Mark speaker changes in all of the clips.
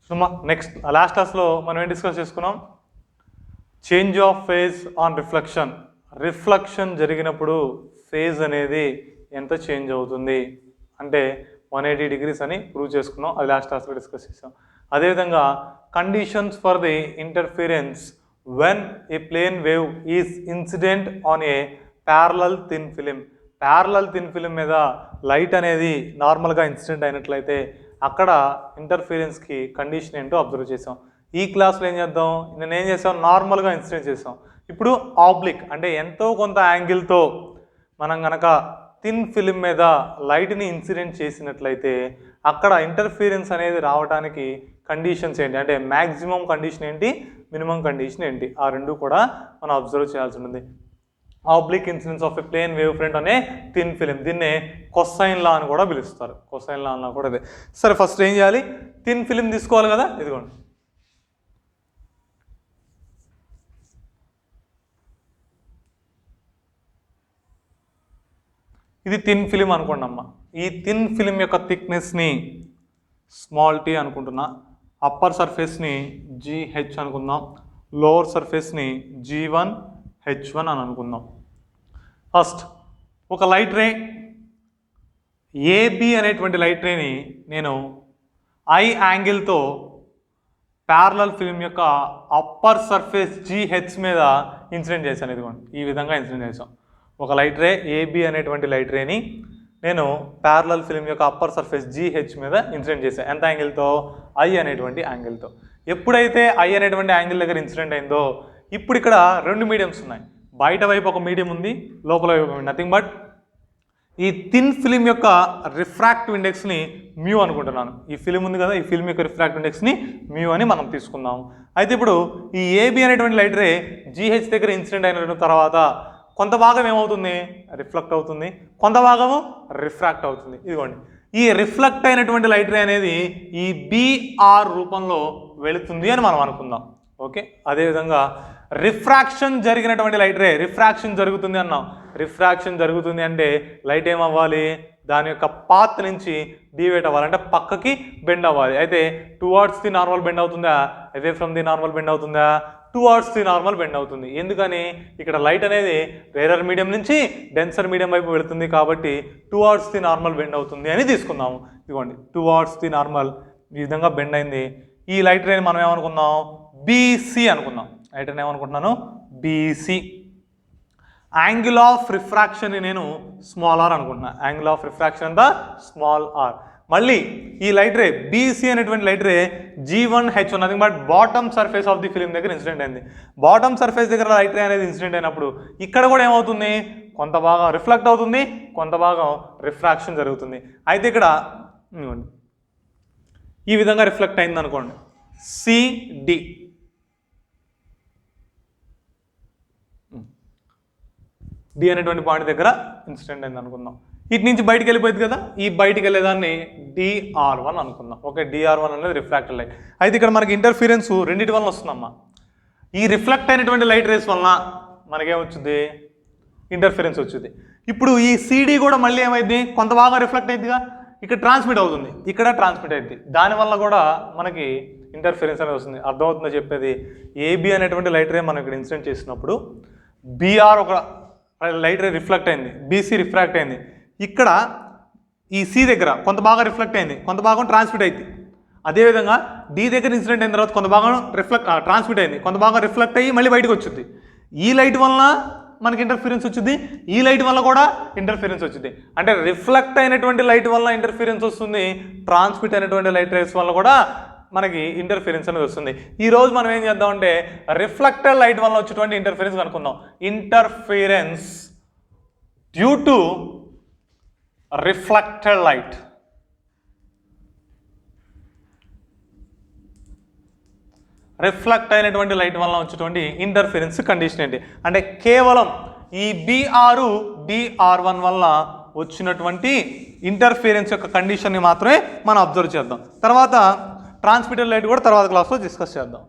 Speaker 1: So next last క్లాస్లో మనం ఏం డిస్కస్ చేసుకున్నాం, change of phase on reflection. Reflection జరిగినప్పుడు ఫేజ్ అనేది ఎంత చేంజ్ అవుతుంది అంటే 180 degrees అని ప్రూవ్ చేసుకున్నాం. అది లాస్ట్ క్లాస్లో డిస్కస్ చేసాం. అదేవిధంగా conditions for the interference when a plane wave is incident on a parallel thin film. Parallel thin film మీద లైట్ అనేది నార్మల్గా ఇన్సిడెంట్ అయినట్లయితే అక్కడ ఇంటర్ఫిరెన్స్కి కండిషన్ ఏంటో అబ్జర్వ్ చేసాం. ఈ క్లాస్లో ఏం చేద్దాం, నేను ఏం చేసాం, నార్మల్గా ఇన్సిడెంట్ చేసాం. ఇప్పుడు ఆబ్లిక్ అంటే ఎంతో కొంత యాంగిల్తో మనం కనుక థిన్ ఫిలిం మీద లైట్ని ఇన్సిడెంట్ చేసినట్లయితే అక్కడ ఇంటర్ఫిరెన్స్ అనేది రావడానికి కండిషన్స్ ఏంటి అంటే మ్యాక్సిమం కండిషన్ ఏంటి, మినిమం కండిషన్ ఏంటి, ఆ రెండు కూడా మనం అబ్జర్వ్ చేయాల్సి ఉంటుంది. Oblique incidence of a plane wave front అనే థిన్ ఫిలిం, దీన్నే కొసైన్ లా అని కూడా పిలుస్తారు. కొసైన్ లా అన్న కూడా అదే. సరే ఫస్ట్ ఏం చేయాలి, థిన్ ఫిలిం తీసుకోవాలి కదా, ఇదిగోండి. ఇది థిన్ ఫిలిం అనుకోండి అమ్మ. ఈ థిన్ ఫిలిం యొక్క థిక్నెస్ని స్మాల్ టీ అనుకుంటున్నా, అప్పర్ సర్ఫేస్ని GH అనుకుందాం, లోవర్ సర్ఫేస్ని G1 H1 అని అనుకుందాం. ఫస్ట్ ఒక లైట్ రే AB అనేటువంటి లైట్ రేని నేను I యాంగిల్తో ప్యారలల్ ఫిలిం యొక్క అప్పర్ సర్ఫేస్ GH మీద ఇన్సిడెంట్ చేశాను. ఇదిగోండి ఈ విధంగా ఇన్సిడెంట్ చేశాం. ఒక లైట్ రే AB అనేటువంటి లైట్ రేని నేను ప్యారలల్ ఫిలిం యొక్క అప్పర్ సర్ఫేస్ GH మీద ఇన్సిడెంట్ చేశాను. ఎంత యాంగిల్తో, I అనేటువంటి యాంగిల్తో. ఎప్పుడైతే I అనేటువంటి యాంగిల్ దగ్గర ఇన్సిడెంట్ అయిందో ఇప్పుడు ఇక్కడ రెండు మీడియంస్ ఉన్నాయి. బయట వైపు ఒక మీడియం ఉంది, లోపల వైపు నథింగ్ బట్ ఈ థిన్ ఫిలిం యొక్క రిఫ్రాక్టివ్ ఇండెక్స్ని మ్యూ అనుకుంటున్నాను. ఈ ఫిలిం ఉంది కదా, ఈ ఫిలిం యొక్క రిఫ్రాక్టివ్ ఇండెక్స్ని మ్యూ అని మనం తీసుకుందాం. అయితే ఇప్పుడు ఈ AB అనేటువంటి లైట్ రే GH దగ్గర ఇన్సిడెంట్ అయిన తర్వాత కొంత భాగం ఏమవుతుంది, రిఫ్లెక్ట్ అవుతుంది, కొంత భాగము రిఫ్రాక్ట్ అవుతుంది. ఇదిగోండి ఈ రిఫ్లెక్ట్ అయినటువంటి లైట్ రే అనేది ఈ BR రూపంలో వెళుతుంది అని మనం అనుకుందాం. ఓకే, అదేవిధంగా రిఫ్రాక్షన్ జరిగినటువంటి లైట్ రే, రిఫ్రాక్షన్ జరుగుతుంది అన్నాం. రిఫ్రాక్షన్ జరుగుతుంది అంటే లైట్ ఏమవ్వాలి, దాని యొక్క పాత్ నుంచి డీవేట్ అవ్వాలి, అంటే పక్కకి బెండ్ అవ్వాలి. అయితే టువర్డ్స్ ది నార్మల్ బెండ్ అవుతుందా, away from the normal bend అవుతుందా, టువర్డ్స్ ది నార్మల్ బెండ్ అవుతుంది. ఎందుకని, ఇక్కడ లైట్ అనేది రేరర్ మీడియం నుంచి డెన్సర్ మీడియం వైపు వెళుతుంది కాబట్టి టువర్డ్స్ ది నార్మల్ బెండ్ అవుతుంది అని తీసుకుందాము. ఇదిగోండి టువర్డ్స్ ది నార్మల్ ఈ విధంగా బెండ్ అయింది. ఈ లైట్ రేని మనం ఏమనుకుందాం, BC అనుకుందాం. లైట్ రేని ఏమనుకుంటున్నాను, BC. యాంగిల్ ఆఫ్ రిఫ్రాక్షన్ని నేను స్మాల్ r అనుకుంటున్నాను. యాంగిల్ ఆఫ్ రిఫ్రాక్షన్ అంతా స్మాల్ r. మళ్ళీ ఈ లైట్ రే BC అనేటువంటి light ray G1 H1 nothing but bottom surface of the film దగ్గర ఇన్సిడెంట్ అయింది. బాటమ్ సర్ఫేస్ దగ్గర లైట్ రే అనేది ఇన్సిడెంట్ అయినప్పుడు ఇక్కడ కూడా ఏమవుతుంది, కొంత భాగం రిఫ్లెక్ట్ అవుతుంది, కొంత భాగం రిఫ్రాక్షన్ జరుగుతుంది. అయితే ఇక్కడ ఈ విధంగా రిఫ్లెక్ట్ అయింది అనుకోండి, CD. D అనేటువంటి పాయింట్ దగ్గర ఇన్సిడెంట్ అయింది అనుకుందాం. ఇటు నుంచి బయటికి వెళ్ళిపోయింది కదా, ఈ బయటికి వెళ్ళేదాన్ని DR1 అనుకుందాం. ఓకే, DR1 అనేది రిఫ్రాక్టెడ్ లైట్. అయితే ఇక్కడ మనకి ఇంటర్ఫిరెన్స్ రెండింటి వలన వస్తుందమ్మా. ఈ రిఫ్లెక్ట్ అయినటువంటి లైట్ రేస్ వలన మనకేమొచ్చుద్ది, ఇంటర్ఫిరెన్స్ వచ్చింది. ఇప్పుడు ఈ CD కూడా మళ్ళీ ఏమైంది, కొంత భాగం రిఫ్లెక్ట్ అయిందిగా, ఇక్కడ ట్రాన్స్మిట్ అవుతుంది, ఇక్కడ ట్రాన్స్మిట్ అయింది. దానివల్ల కూడా మనకి ఇంటర్ఫిరెన్స్ అనేది వస్తుంది. అర్థమవుతుందో చెప్పేది. AB అనేటువంటి లైట్ రే మనం ఇక్కడ ఇన్సిడెంట్ చేసినప్పుడు BR ఒక లైట్ రే రిఫ్లెక్ట్ అయింది, BC రిఫ్రాక్ట్ అయింది. ఇక్కడ ఈ C దగ్గర కొంత భాగం రిఫ్లెక్ట్ అయింది, కొంత భాగం ట్రాన్స్మిట్ అయింది. అదేవిధంగా D దగ్గర ఇన్సిడెంట్ అయిన తర్వాత కొంత భాగం ట్రాన్స్మిట్ అయింది, కొంత భాగం రిఫ్లెక్ట్ అయ్యి మళ్ళీ బయటకు వచ్చింది. ఈ లైట్ వలన మనకి ఇంటర్ఫిరెన్స్ వచ్చింది, ఈ లైట్ వల్ల కూడా ఇంటర్ఫిరెన్స్ వచ్చింది. అంటే రిఫ్లెక్ట్ అయినటువంటి లైట్ వల్ల ఇంటర్ఫిరెన్స్ వస్తుంది, ట్రాన్స్మిట్ అయినటువంటి లైట్ రేస్ వల్ల కూడా మనకి ఇంటర్ఫిరెన్స్ అనేది వస్తుంది. ఈ రోజు మనం ఏం చేద్దామంటే రిఫ్లెక్టెడ్ లైట్ వల్ల వచ్చేటువంటి ఇంటర్ఫిరెన్స్ కనుక్కుందాం. Interference due to reflected light. Reflect అయినటువంటి లైట్ వల్ల వచ్చేటువంటి ఇంటర్ఫిరెన్స్ కండిషన్ ఏంటి అంటే కేవలం ఈ BR DR1 వల్ల వచ్చినటువంటి ఇంటర్ఫిరెన్స్ యొక్క కండిషన్ని మాత్రమే మనం అబ్జర్వ్ చేద్దాం. తర్వాత ట్రాన్స్మిటర్ లైట్ కూడా తర్వాత క్లాస్లో డిస్కస్ చేద్దాం.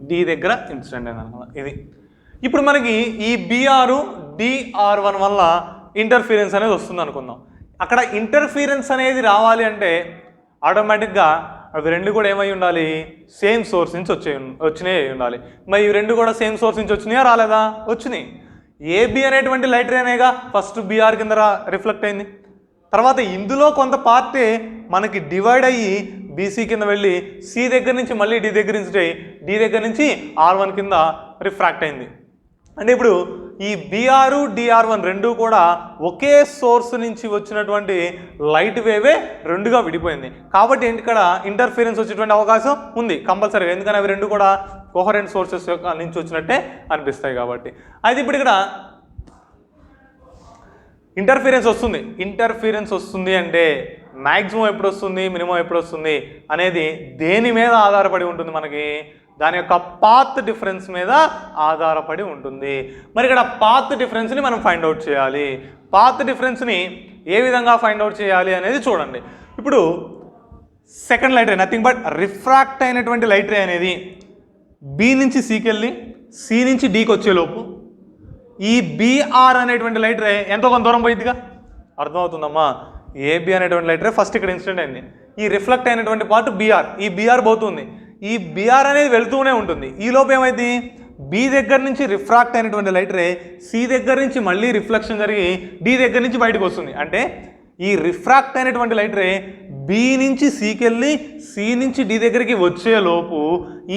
Speaker 1: D దగ్గర ఇన్సిడెంట్ అయిందన్నమాట ఇది. ఇప్పుడు మనకి ఈ BR DR1 వల్ల ఇంటర్ఫిరెన్స్ అనేది వస్తుంది అనుకుందాం. అక్కడ ఇంటర్ఫీరెన్స్ అనేది రావాలి అంటే ఆటోమేటిక్గా అవి రెండు కూడా ఏమై ఉండాలి, సేమ్ సోర్స్ నుంచి వచ్చినాయి ఉండాలి. మరి ఇవి రెండు కూడా సేమ్ సోర్స్ నుంచి వచ్చినాయా రాలేదా? వచ్చినాయి. ఏబి అనేటువంటి లైట్ రేనేగా ఫస్ట్ బిఆర్ కింద రిఫ్లెక్ట్ అయింది. తర్వాత ఇందులో కొంత పార్టీ మనకి డివైడ్ అయ్యి బీసీ కింద వెళ్ళి సి దగ్గర నుంచి మళ్ళీ డి దగ్గర నుంచి R1 కింద రిఫ్రాక్ట్ అయింది. అంటే ఇప్పుడు ఈ బిఆర్ డిఆర్1 రెండు కూడా ఒకే సోర్స్ నుంచి వచ్చినటువంటి లైట్ వేవే రెండుగా విడిపోయింది. కాబట్టి ఇక్కడ ఇంటర్ఫీరెన్స్ వచ్చేటువంటి అవకాశం ఉంది కంపల్సరీగా, ఎందుకని అవి రెండు కూడా కోహరెంట్ సోర్సెస్ నుంచి వచ్చినట్టే అనిపిస్తాయి కాబట్టి. అయితే ఇప్పుడు ఇక్కడ ఇంటర్ఫీరెన్స్ వస్తుంది అంటే మ్యాక్సిమం ఎప్పుడు వస్తుంది, మినిమం ఎప్పుడు వస్తుంది అనేది దేని మీద ఆధారపడి ఉంటుంది? మనకి దాని యొక్క పాత్ డిఫరెన్స్ మీద ఆధారపడి ఉంటుంది. మరి ఇక్కడ పాత్ డిఫరెన్స్ని మనం ఫైండ్ అవుట్ చేయాలి. పాత్ డిఫరెన్స్ని ఏ విధంగా ఫైండ్ అవుట్ చేయాలి అనేది చూడండి. ఇప్పుడు second light ray nothing but refract అయినటువంటి లైట్ రే అనేది బి నుంచి సికి వెళ్ళి సి నుంచి డికి వచ్చేలోపు ఈ బిఆర్ అనేటువంటి లైట్ రే ఎంతో కొంత దూరం పోయిద్దిగా, అర్థమవుతుందమ్మా? ఏబి అనేటువంటి లైట్ రే ఫస్ట్ ఇక్కడ ఇన్సిడెంట్ అయింది. ఈ రిఫ్లెక్ట్ అయినటువంటి పార్ట్ బిఆర్, ఈ బిఆర్ పోతుంది, ఈ బిఆర్ అనేది వెళ్తూనే ఉంటుంది. ఈ లోపు ఏమైంది, బి దగ్గర నుంచి రిఫ్రాక్ట్ అయినటువంటి లైట్ రే సి దగ్గర నుంచి మళ్ళీ రిఫ్లెక్షన్ జరిగి డి దగ్గర నుంచి బయటకు వస్తుంది. అంటే ఈ రిఫ్రాక్ట్ అయినటువంటి లైట్ రే బి నుంచి సికి వెళ్ళి సి నుంచి డి దగ్గరికి వచ్చేలోపు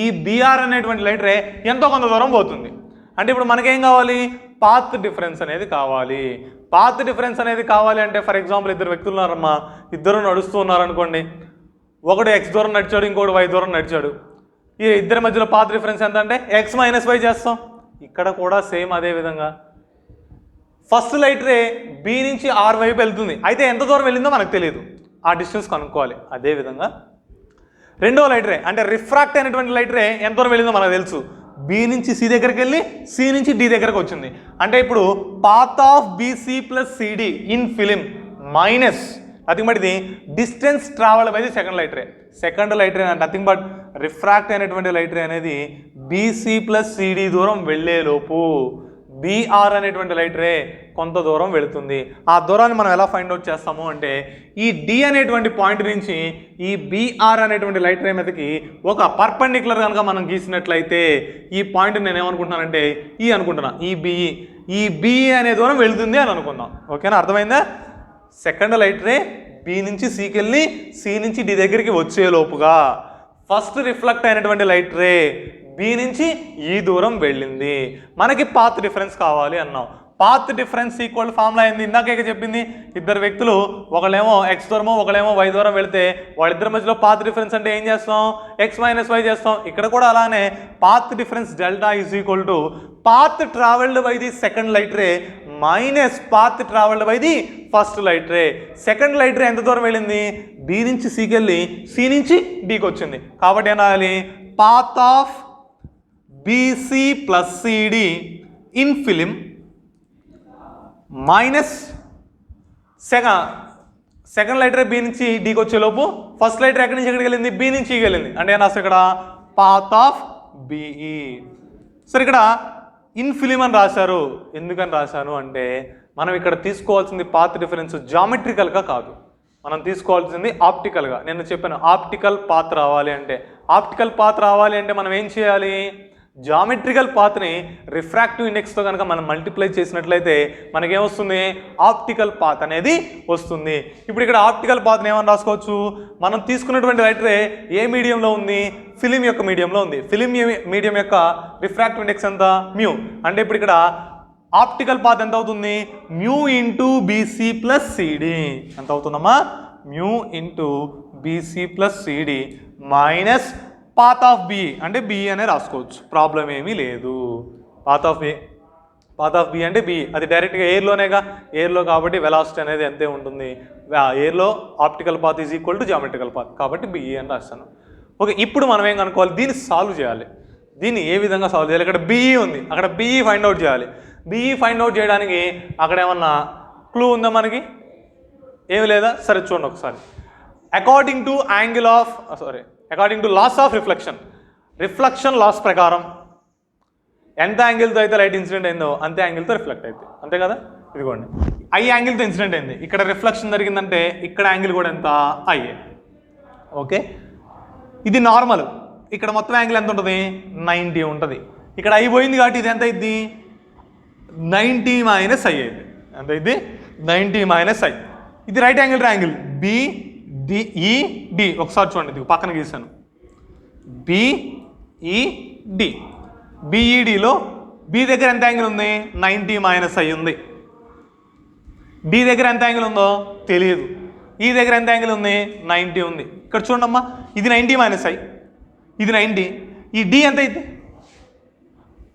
Speaker 1: ఈ బిఆర్ అనేటువంటి లైట్ రే ఎంతో కొంత దూరం పోతుంది. అంటే ఇప్పుడు మనకేం కావాలి, పాత్ డిఫరెన్స్ అనేది కావాలి. పాత్ డిఫరెన్స్ అనేది కావాలి అంటే ఫర్ ఎగ్జాంపుల్ ఇద్దరు వ్యక్తులు ఉన్నారమ్మా, ఇద్దరు నడుస్తూ ఉన్నారనుకోండి. ఒకడు ఎక్స్ దూరం నడిచాడు, ఇంకోటి వై దూరం నడిచాడు. ఈ ఇద్దరి మధ్యలో పాత్ డిఫరెన్స్ ఎంత అంటే ఎక్స్ మైనస్ వై చేస్తాం. ఇక్కడ కూడా సేమ్ అదే విధంగా ఫస్ట్ లైట్ రే బి నుంచి ఆర్ వైపు వెళ్తుంది, అయితే ఎంత దూరం వెళ్ళిందో మనకు తెలియదు, ఆ డిస్టెన్స్ కనుక్కోవాలి. అదేవిధంగా రెండో లైట్ రే అంటే రిఫ్రాక్ట్ అయినటువంటి లైట్ రే ఎంత దూరం వెళ్ళిందో మనకు తెలుసు, బి నుంచి సి దగ్గరికి వెళ్ళి సి నుంచి డి దగ్గరకు వచ్చింది. అంటే ఇప్పుడు path of BC plus CD in film minus nothing but ఇది distance travel by the second light ray. Second light ray nothing but refract అయినటువంటి లైట్ రే అనేది బీసీ ప్లస్ సిడి దూరం వెళ్ళేలోపు బిఆర్ అనేటువంటి లైట్ రే కొంత దూరం వెళుతుంది. ఆ దూరాన్ని మనం ఎలా ఫైండ్ అవుట్ చేస్తాము అంటే ఈ డి అనేటువంటి పాయింట్ నుంచి ఈ బిఆర్ అనేటువంటి లైట్ రే మీదకి ఒక పర్పెండిక్యులర్ కనుక మనం గీసినట్లయితే ఈ పాయింట్ నేను ఏమనుకుంటున్నానంటే ఈ అనుకుంటున్నా, ఈ బిఈ అనే దూరం వెళుతుంది అని అనుకుందాం. ఓకేనా, అర్థమైందా? సెకండ్ లైట్ రే బి నుంచి సికి వెళ్ళి సి నుంచి డి దగ్గరికి వచ్చేలోపుగా ఫస్ట్ రిఫ్లెక్ట్ అయినటువంటి లైట్ రే బి నుంచి ఈ దూరం వెళ్ళింది. మనకి పాత్ డిఫరెన్స్ కావాలి అన్నాం. పాత్ డిఫరెన్స్ ఈక్వల్ ఫార్ములా అయింది ఇందాక చెప్పింది. ఇద్దరు వ్యక్తులు ఒకళ్ళేమో ఎక్స్ దూరమో ఒకళ్ళేమో వై దూరం వెళితే వాళ్ళిద్దరి మధ్యలో పాత్ డిఫరెన్స్ అంటే ఏం చేస్తాం, ఎక్స్ మైనస్ వై చేస్తాం. ఇక్కడ కూడా అలానే path difference delta is equal to path travelled by the second light ray minus path travelled by the first light ray. Second light రే ఎంత దూరం వెళ్ళింది, బి నుంచి సికి వెళ్ళి సి నుంచి డికి వచ్చింది. కాబట్టి ఏనాలి, path of BC plus CD in film minus second light ray B నుంచి డికి వచ్చేలోపు ఫస్ట్ లైట్ రే ఎక్కడి నుంచి ఎక్కడికి వెళ్ళింది, బి నుంచి వెళ్ళింది. అంటే ఏనా ఇక్కడ పాత్ ఆఫ్ బిఈ. సరే, ఇక్కడ ఇన్ ఫిలిం అని రాశారు. ఎందుకని రాశాను అంటే మనం ఇక్కడ తీసుకోవాల్సింది పాత్ డిఫరెన్స్ జామెట్రికల్గా కాదు, మనం తీసుకోవాల్సింది ఆప్టికల్గా. నేను చెప్పాను ఆప్టికల్ పాత్ రావాలి అంటే మనం ఏం చేయాలి, జామెట్రికల్ పాత్ని రిఫ్రాక్టివ్ ఇండెక్స్తో కనుక మనం మల్టిప్లై చేసినట్లయితే మనకేమొస్తుంది, ఆప్టికల్ పాత్ అనేది వస్తుంది. ఇప్పుడు ఇక్కడ ఆప్టికల్ పాత్ని ఏమని రాసుకోవచ్చు, మనం తీసుకున్నటువంటి లైట్ రే ఏ మీడియంలో ఉంది, ఫిలిం యొక్క మీడియంలో ఉంది. ఫిలిం మీడియం యొక్క రిఫ్రాక్టివ్ ఇండెక్స్ ఎంత, మ్యూ. అంటే ఇప్పుడు ఇక్కడ ఆప్టికల్ పాత్ ఎంత అవుతుంది, mu into BC plus CD. ఎంత అవుతుందమ్మా, mu into BC plus CD minus path of B అంటే బి అనే రాసుకోవచ్చు, ప్రాబ్లం ఏమీ లేదు. పాత్ ఆఫ్ బి అంటే బి, అది డైరెక్ట్గా ఎయిర్లోనేగా, ఎయిర్లో కాబట్టి వెలాసిటీ అనేది అంతే ఉంటుంది. ఎయిర్లో optical path is equal to geometrical path, కాబట్టి బిఈ అని రాస్తాను. ఓకే, ఇప్పుడు మనం ఏం కనుక్కోవాలి, దీన్ని సాల్వ్ చేయాలి. దీన్ని ఏ విధంగా సాల్వ్ చేయాలి, ఇక్కడ బిఈ ఉంది, అక్కడ బిఈ ఫైండ్ అవుట్ చేయాలి. బిఈ ఫైండ్ అవుట్ చేయడానికి అక్కడ ఏమన్నా క్లూ ఉందా మనకి, ఏమి లేదా? సరే చూడండి ఒకసారి. According to laws of reflection laws ప్రకారం ఎంత యాంగిల్తో అయితే లైట్ ఇన్సిడెంట్ అయిందో అంతే యాంగిల్తో రిఫ్లెక్ట్ అవుతుంది, అంతే కదా? ఇదిగోండి ఐ యాంగిల్తో ఇన్సిడెంట్ అయింది, ఇక్కడ రిఫ్లెక్షన్ జరిగిందంటే ఇక్కడ యాంగిల్ కూడా ఎంత ఐఏ. ఓకే, ఇది నార్మల్, ఇక్కడ మొత్తం యాంగిల్ ఎంత ఉంటుంది 90 ఉంటుంది. ఇక్కడ ఐ పోయింది కాబట్టి ఇది ఎంత అయింది 90 మైనస్ ఐ అయింది. ఎంత అయింది 90 మైనస్ ఐ. ఇది రైట్ యాంగిల్ ట్రయాంగిల్ బిఈడి. ఒకసారి చూడండి, ఇది పక్కన గీసాను. బిఈడి, బిఈడిలో బి దగ్గర ఎంత యాంగిల్ ఉంది 90 మైనస్ ఐ ఉంది. డి దగ్గర ఎంత యాంగిల్ ఉందో తెలియదు. ఈ దగ్గర ఎంత యాంగిల్ ఉంది 90 ఉంది. ఇక్కడ చూడమ్మా, ఇది 90 మైనస్ ఐ, ఇది 90. ఈ డి ఎంత అయితే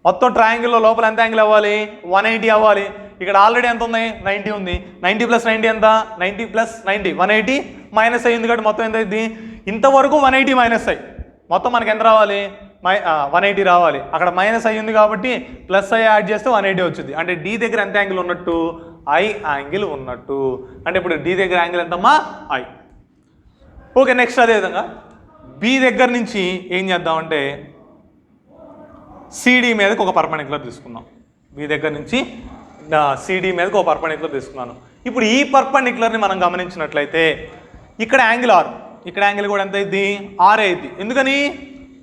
Speaker 1: మొత్తం ట్రయాంగిల్లో లోపల ఎంత యాంగిల్ అవ్వాలి 180 అవ్వాలి. ఇక్కడ ఆల్రెడీ ఎంత ఉంది 90 ఉంది. 90 ప్లస్ 90 ఎంత 90 ప్లస్ 90 180 మైనస్ ఐ ఉంది కాబట్టి మొత్తం ఎంత అయింది ఇంతవరకు 180 మైనస్ ఐ. మొత్తం మనకి ఎంత రావాలి 180 రావాలి. అక్కడ మైనస్ ఐ ఉంది కాబట్టి ప్లస్ ఐ యాడ్ చేస్తే 180 వచ్చింది. అంటే డి దగ్గర ఎంత యాంగిల్ ఉన్నట్టు ఐ యాంగిల్ ఉన్నట్టు. అంటే ఇప్పుడు డి దగ్గర యాంగిల్ ఎంతమ్మా ఐ. ఓకే, నెక్స్ట్ అదేవిధంగా బి దగ్గర నుంచి ఏం చేద్దామంటే సిడి మీదకి ఒక పర్పెండిక్యులర్ తీసుకుందాం. బి దగ్గర నుంచి సిడి మీదకి ఒక పర్పెండిక్యులర్ తీసుకున్నాను. ఇప్పుడు ఈ పర్పెండిక్యులర్ని మనం గమనించినట్లయితే ఇక్కడ యాంగిల్ ఆర్, ఇక్కడ యాంగిల్ కూడా ఎంత అయింది ఆర్ అయింది. ఎందుకని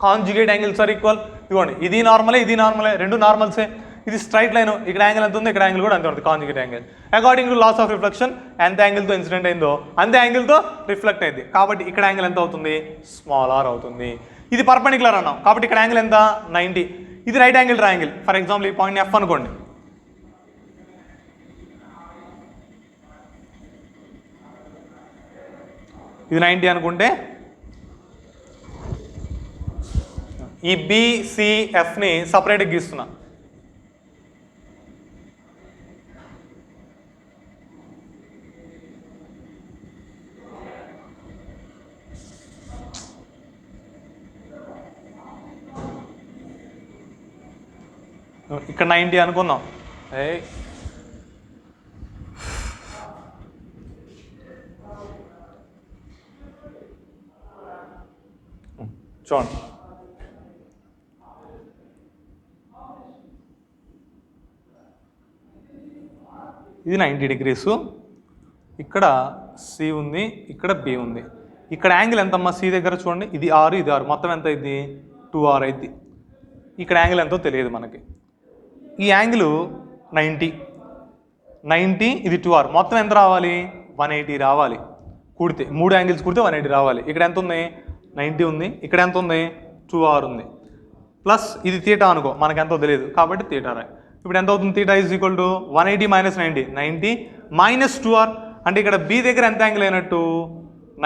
Speaker 1: కాంజుగేట్ యాంగిల్స్ ఆర్ ఈక్వల్. ఇదిగోండి, ఇది నార్మలే ఇది నార్మలే, రెండు నార్మల్సే. ఇది స్ట్రైట్ లైన్, ఇక్కడ యాంగిల్ ఎంత ఉంది ఇక్కడ యాంగిల్ కూడా అంతే ఉంటుంది, conjugate angle. According to laws of reflection ఎంత యాంగిల్తో ఇన్సిడెంట్ అయిందో అంతే యాంగిల్తో రిఫ్లెక్ట్ అయింది. కాబట్టి ఇక్కడ యాంగిల్ ఎంత అవుతుంది స్మాల్ ఆర్ అవుతుంది. ఇది పర్పెండిక్యులర్ అన్నాం కాబట్టి ఇక్కడ యాంగిల్ ఎంత 90. ఇది right angle triangle. For example ఈ పాయింట్ ఎఫ్ అనుకోండి. ఇది 90 అనుకుంటే ఈ బిసిఎఫ్ని సపరేట్గా గీస్తున్నా. ఇక్కడ 90 అనుకుందాం. చూడండి, ఇది 90 డిగ్రీసు. ఇక్కడ సి ఉంది, ఇక్కడ బి ఉంది. ఇక్కడ యాంగిల్ ఎంతమ్మా సి దగ్గర చూడండి, ఇది 6 ఇది 6, మొత్తం ఎంత అయింది 2r అయింది. ఇక్కడ యాంగిల్ ఎంతో తెలియదు మనకి. ఈ యాంగిల్ 90, ఇది 2r, మొత్తం ఎంత రావాలి 180 రావాలి. కూడితే 3 యాంగిల్స్ కూడితే 180 రావాలి. ఇక్కడ ఎంత ఉంది 90 ఉంది, ఇక్కడ ఎంత ఉంది 2r ఉంది. ప్లస్ ఇది తీటా అనుకో, మనకు ఎంతో తెలియదు కాబట్టి తీటా రాయి. ఇప్పుడు ఎంత అవుతుంది theta is equal to 180 minus 90 minus 2r. అంటే ఇక్కడ బి దగ్గర ఎంత యాంగిల్ అయినట్టు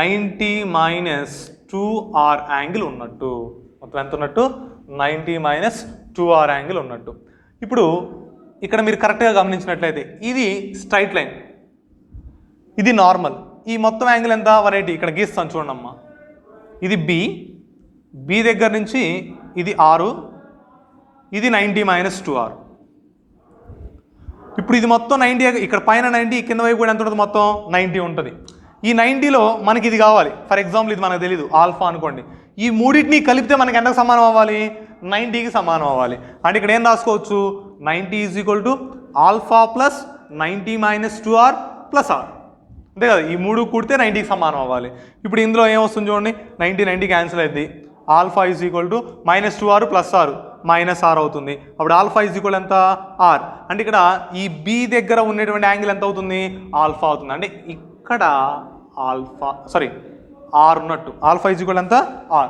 Speaker 1: 90 మైనస్ 2r యాంగిల్ ఉన్నట్టు. మొత్తం ఎంత ఉన్నట్టు 90 మైనస్ 2r యాంగిల్ ఉన్నట్టు. ఇప్పుడు ఇక్కడ మీరు కరెక్ట్గా గమనించినట్లయితే ఇది స్ట్రైట్ లైన్, ఇది నార్మల్. ఈ మొత్తం యాంగిల్ ఎంత 180. ఇక్కడ గీస్తాను చూడండి అమ్మా, ఇది బి దగ్గర నుంచి ఇది 6, ఇది 90 మైనస్ 2r. ఇప్పుడు ఇది మొత్తం 90, ఇక్కడ పైన 90, కింద వైపు కూడా ఎంత ఉంటుంది మొత్తం 90 ఉంటుంది. ఈ 90లో మనకి ఇది కావాలి. ఫర్ ఎగ్జాంపుల్ ఇది మనకు తెలియదు ఆల్ఫా అనుకోండి. ఈ మూడింటిని కలిపితే మనకి ఎంతకు సమానం అవ్వాలి 90కి సమానం అవ్వాలి. అంటే ఇక్కడ ఏం రాసుకోవచ్చు 90 is equal to alpha plus 90 minus 2r plus r. అంతే కదా, ఈ మూడు కూడితే 90కి సమానం అవ్వాలి. ఇప్పుడు ఇందులో ఏమొస్తుంది చూడండి, 90 క్యాన్సిల్ అయింది. Alpha is equal to minus 2r plus r minus r అవుతుంది. అప్పుడు ఆల్ఫా ఈజ్ ఈక్వల్ ఎంత r. అంటే ఇక్కడ ఈ బి దగ్గర ఉన్నటువంటి యాంగిల్ ఎంత అవుతుంది ఆల్ఫా అవుతుంది. అంటే ఇక్కడ ఆల్ఫా r ఉన్నట్టు. ఆల్ఫా ఈజ్ ఈక్వల్ ఎంత r.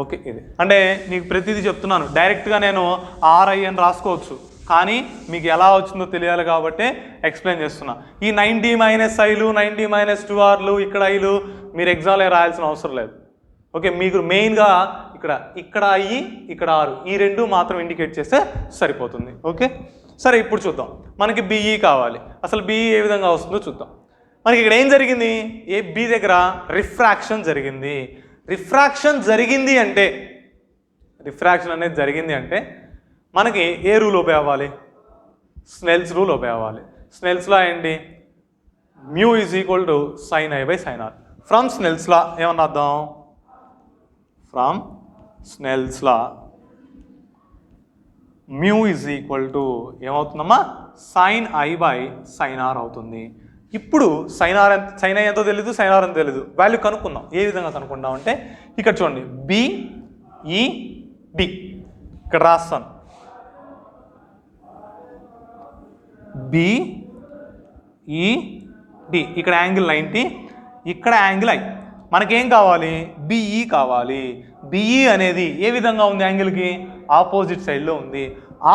Speaker 1: ఓకే, ఇది అంటే నీకు ప్రతిదీ చెప్తున్నాను. డైరెక్ట్గా నేను RI అని రాసుకోవచ్చు, కానీ మీకు ఎలా వచ్చిందో తెలియాలి కాబట్టి ఎక్స్ప్లెయిన్ చేస్తున్నా. ఈ 90 మైనస్ ఐలు 90 మైనస్ 2rలు ఇక్కడ ఐలు మీరు ఎగ్జామ్లో రాయాల్సిన అవసరం లేదు. ఓకే, మీకు మెయిన్గా ఇక్కడ ఐ ఇక్కడ ఆరు, ఈ రెండు మాత్రం ఇండికేట్ చేస్తే సరిపోతుంది. ఓకే, సరే ఇప్పుడు చూద్దాం. మనకి బిఈ కావాలి. అసలు బిఈ ఏ విధంగా వస్తుందో చూద్దాం. మనకి ఇక్కడ ఏం జరిగింది, బి దగ్గర రిఫ్రాక్షన్ జరిగింది. రిఫ్రాక్షన్ అనేది జరిగింది అంటే మనకి ఏ రూల్ ఉపయోగ అవ్వాలి, స్నెల్స్ రూల్ ఉపయోగ అవ్వాలి. స్నెల్స్ లా ఏంటి, mu is equal to sine i by sine r. From Snell's law ఏమన్నా అర్థం, from Snell's law mu is equal to ఏమవుతుందమ్మా sine i by sine r అవుతుంది. ఇప్పుడు సైన్ ఐ ఎంతో తెలీదు, సైన్ ఆర్ ఎంతో తెలీదు, వాల్యూ కనుక్కుందాం. ఏ విధంగా కనుక్కుందాం అంటే ఇక్కడ చూడండి బిఈడి ఇక్కడ రాస్తాను. బిఈడి ఇక్కడ యాంగిల్ 90, ఇక్కడ యాంగిల్ ఐ. మనకేం కావాలి? బిఈ కావాలి. బిఈ అనేది ఏ విధంగా ఉంది? యాంగిల్కి ఆపోజిట్ సైడ్లో ఉంది.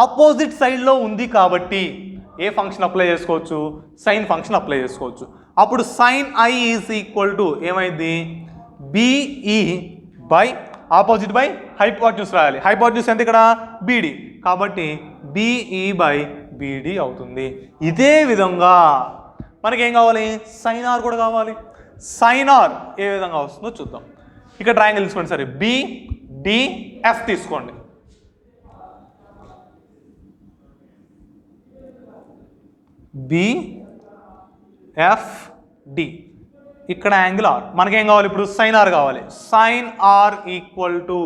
Speaker 1: ఆపోజిట్ సైడ్లో ఉంది కాబట్టి ఏ ఫంక్షన్ అప్లై చేసుకోవచ్చు? సైన్ ఫంక్షన్ అప్లై చేసుకోవచ్చు. అప్పుడు sine i is equal to ఏమైంది? BE by opposite by hypotenuse రాయాలి. హైపోటెన్యూస్ ఎంత ఇక్కడ? బీడి. కాబట్టి బిఈ బై బీడి అవుతుంది. ఇదే విధంగా మనకేం కావాలి? సైన్ ఆర్ కూడా కావాలి. సైన్ ఆర్ ఏ విధంగా వస్తుందో చూద్దాం. ఇక్కడ ట్రయాంగిల్ తీసుకోండి. సరే బిడిఎఫ్ తీసుకోండి. బిఎఫ్డి ఇక్కడ యాంగిల్ ఆర్. మనకేం కావాలి ఇప్పుడు? సైన్ ఆర్ కావాలి. Sine r equal to